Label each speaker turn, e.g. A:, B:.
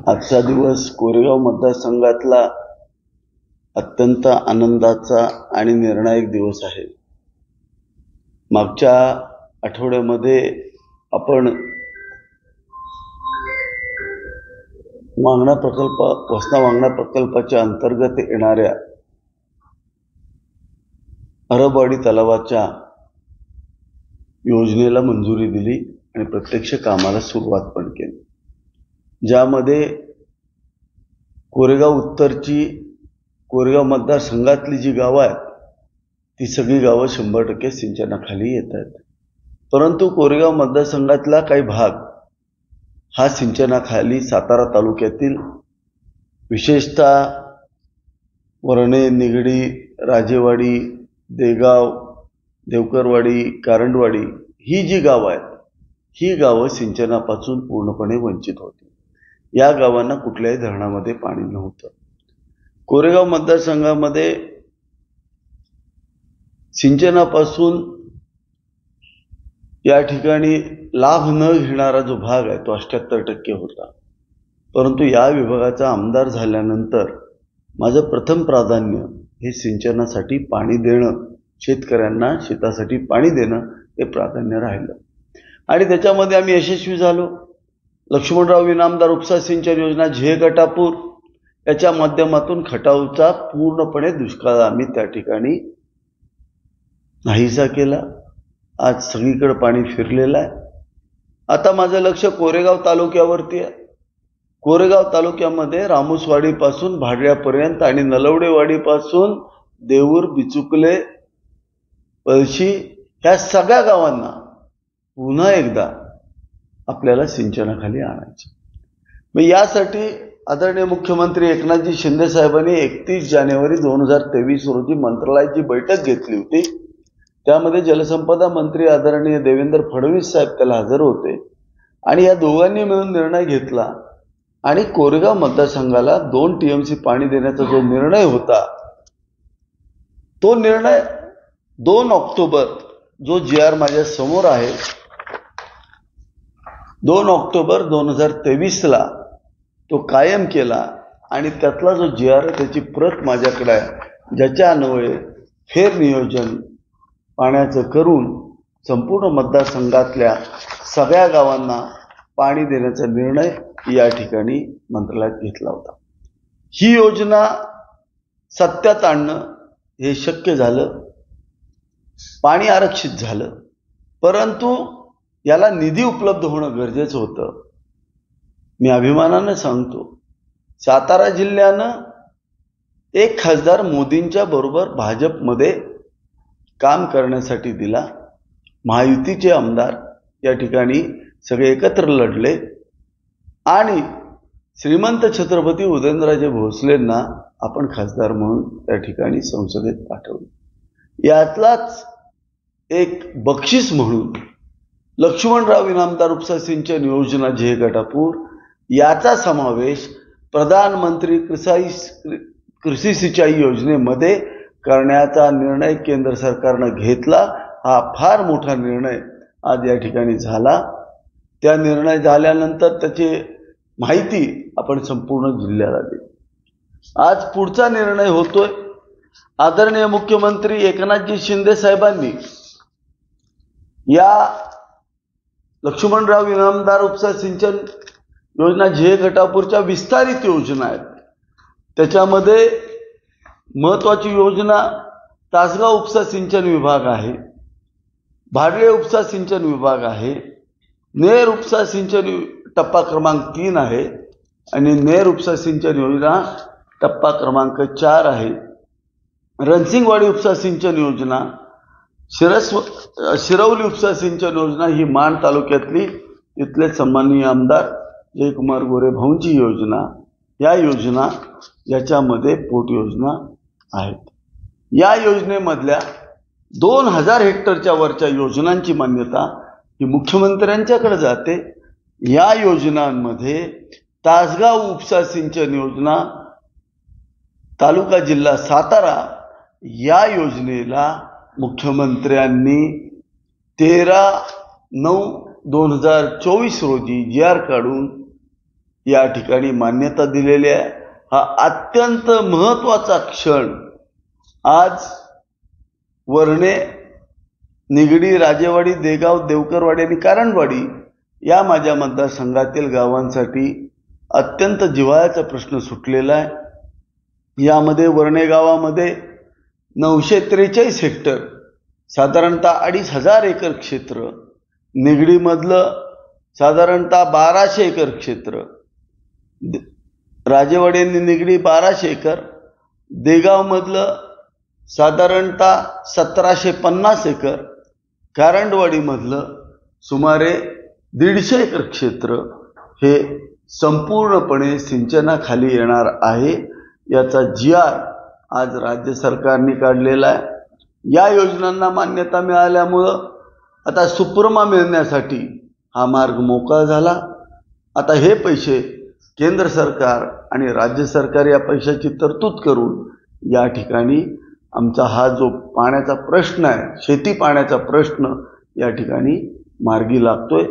A: आजचा दिवस कोरेगाव मतदारसंघातला अत्यंत आनंदाचा आणि निर्णायक दिवस आहे। मागच्या आठवड्यामध्ये आपण वसना वांगणा प्रकल्पाच्या अंतर्गत येणाऱ्या अरबवाडी तलावाच्या योजनेला मंजुरी दिली आणि प्रत्यक्ष कामाला सुरुवात पण केली, ज्यामध्ये कोरेगाव उत्तरची कोरेगाव मतदारसंघातली जी गावं आहेत ती सगळी गावं 100% सिंचनाखाली येत आहेत। परंतु कोरेगाव मतदारसंघातला काही भाग हा सिंचनाखाली सातारा तालुक्यातील विशेषतः वरणे, निगडी, राजेवाडी, देगाव, देवकरवाडी, कारंडवाडी ही जी गावं आहेत ही गावं सिंचनापासून पूर्णपणे वंचित होती। या गावांना कुठल्याही धरणामध्ये पाणी नव्हतं। कोरेगाव मतदारसंघामध्ये सिंचनापासून या ठिकाणी लाभ न घेणारा जो भाग आहे तो 78% होता। परंतु या विभागाचा आमदार झाल्यानंतर माझं प्रथम प्राधान्य हे सिंचनासाठी पाणी देणं, शेतकऱ्यांना शेतासाठी पाणी देणं हे प्राधान्य राहिलं आणि त्याच्यामध्ये आम्ही यशस्वी झालो। लक्ष्मणराव इनामदार उपसा सिंचन योजना झे गटापूर याच्या माध्यमातून खटावचा पूर्णपणे दुष्काळ आम्ही त्या ठिकाणी नाहीसा केला। आज सगळीकडे पाणी फिरलेलं आहे। आता माझं लक्ष कोरेगाव तालुक्यावरती आहे। कोरेगाव तालुक्यामध्ये रामूसवाडीपासून भाडऱ्यापर्यंत आणि नलवडेवाडीपासून देऊर, बिचुकले, पळशी ह्या सगळ्या गावांना पुन्हा एकदा आपल्याला सिंचनाखाली आणायचे। मग यासाठी आदरणीय मुख्यमंत्री एकनाथजी शिंदे साहेबांनी 31 जानेवारी 2023 रोजी मंत्रालयाची बैठक घेतली होती। त्यामध्ये जलसंपदा मंत्री आदरणीय देवेंद्र फडणवीस साहेब त्याला हजर होते आणि या दोघांनी मिळून निर्णय घेतला आणि कोरेगाव मतदारसंघाला 2 TMC पाणी देण्याचा जो निर्णय होता तो निर्णय 2 ऑक्टोबर जो GR माझ्या समोर आहे 2 ऑक्टोबर 2023 ला तो कायम केला आणि त्यातला जो GR आहे त्याची प्रत माझ्याकडे आहे, ज्याच्या अन्वये फेर नियोजन पाण्याचं करून संपूर्ण मतदारसंघातल्या सगळ्या गावांना पाणी देण्याचा निर्णय या ठिकाणी मंत्रालयात घेतला होता। ही योजना सत्यात आणणं हे शक्य झालं, पाणी आरक्षित झालं, परंतु याला निधी उपलब्ध होणं गरजेचं होतं। मी अभिमानानं सांगतो, सातारा जिल्ह्यानं एक खासदार मोदींच्या बरोबर भाजपमध्ये काम करण्यासाठी दिला। महायुतीचे आमदार या ठिकाणी सगळे एकत्र लढले आणि श्रीमंत छत्रपती उदयनराजे भोसलेंना आपण खासदार म्हणून त्या ठिकाणी संसदेत पाठवले। यातलाच एक बक्षीस म्हणून लक्ष्मणराव इनामदार उपसा सिंचन योजना झे गटापूर याचा समावेश प्रधानमंत्री कृषी सिंचाई योजनेमध्ये करण्याचा निर्णय केंद्र सरकारनं घेतला। हा फार मोठा निर्णय आज या ठिकाणी झाला। त्या निर्णय झाल्यानंतर त्याची माहिती आपण संपूर्ण जिल्ह्याला दिली। आज पुढचा निर्णय होतोय। आदरणीय मुख्यमंत्री एकनाथजी शिंदे साहेबांनी या लक्ष्मणराव इनामदार उपसा सिंचन योजना झे गटापूरच्या विस्तारित योजना आहेत। त्याच्यामध्ये महत्वाची योजना तासगाव उपसा सिंचन विभाग आहे, भाडळे उपसा सिंचन विभाग आहे, नेर उपसा सिंचन टप्पा क्रमांक 3 आहे आणि नेर उपसा सिंचन योजना टप्पा क्रमांक 4 आहे। रणसिंगवाडी उपसा सिंचन योजना, शिरवली उपसा सिंचन योजना ही माण तालुक्यातली इथले सन्माननीय आमदार जयकुमार गोरे भाऊंची योजना, या योजना याच्यामध्ये पोट योजना आहेत। या योजनेमधल्या 2000 हेक्टरच्या वरच्या योजनांची मान्यता ही मुख्यमंत्र्यांच्याकडे जाते। या योजनांमध्ये तासगाव उपसा सिंचन योजना तालुका जिल्हा सातारा या योजनेला मुख्यमंत्र्यांनी 13/9/2024 रोजी GR काढून या ठिकाणी मान्यता दिलेली आहे. हा अत्यंत महत्त्वाचा क्षण आज वर्णे, निगडी, राजेवाडी, देगाव, देवकरवाडी आणि कारंडवाडी या माझ्या मतदारसंघातील गावांसाठी अत्यंत जिव्हाळ्याचा प्रश्न सुटलेला आहे. यामध्ये वर्णे गावामध्ये 943 हेक्टर, साधारणतः 2500 एकर क्षेत्र, निगडीमधलं साधारणतः 1200 एकर क्षेत्र, राजेवाडी आणि निगडी 1200 एकर, देगावमधलं साधारणतः 1750 एकर, कारंडवाडीमधलं सुमारे 150 एकर क्षेत्र हे संपूर्णपणे सिंचनाखाली येणार आहे. याचा GR आज राज्य सरकारने काढलेला आहे. या योजनांना मान्यता मिळाल्यामुळं आता सुपरमा मिळण्यासाठी हा मार्ग मोकळा झाला. आता हे पैसे केंद्र सरकार आणि राज्य सरकार या पैशाची तरतूद करून या ठिकाणी आमचा हा जो पाण्याचा प्रश्न आहे, शेती पाण्याचा प्रश्न या ठिकाणी मार्गी लागतोय.